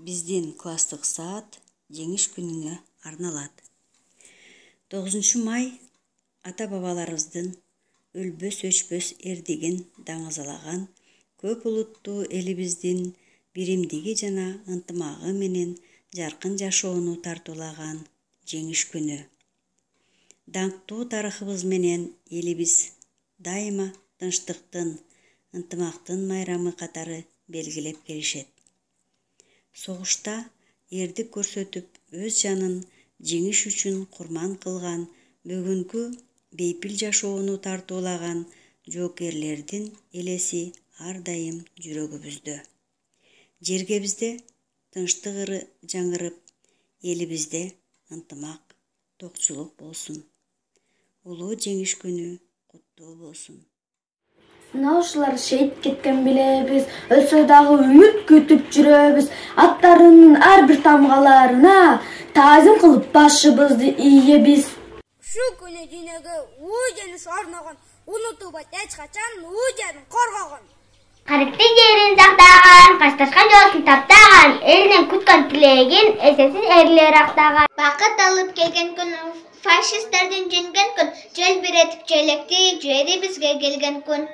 биздин класстык саат жеңиш күнүнө арналат. 9 май ата-бабаларыбыздын өлбөс өчпөс эрдигин даңазалаган көп улуттуу элибиздин биримдиги жана ынтымагы менен жаркын жашоону тартуулаган жеңиш күнү. Даңктуу тарыхыбыз менен элибиз дайыма тынчтыктын, ынтымактын майрамы катары белгилеп келишет. Согушта эрдик көрсөтүп өз жанын жеңиш үчүн курман кылган, бүгүнкү бейпил жашоону тартуулаган жоокерлердин элеси ар дайым жүрөгүбүздө. Жергебизде тынчтык ыры жаңырып, элибизде ынтымак, токчулук болсун. Улуу жеңиш күнү куттуу болсун. Мына ушулар шейит кеткен билебиз, өлсө дагы үмүт күтүп жүрөбүз. Аттарынын ар бир тамгаларына таазим кылып башыбызды ийебиз. Ушул күнү дүйнөгө Ужениş орногон, унутубайт эч качан Уженин коргогон. Каректи жерин сактаган, кашташкан жолун таптаган, элинин күткөн тилегин эсесиз эрлер актаган. Бакыт алып келген күн, фашисттердин жеңген күн, желбиретип желекти жери бизге келген күн.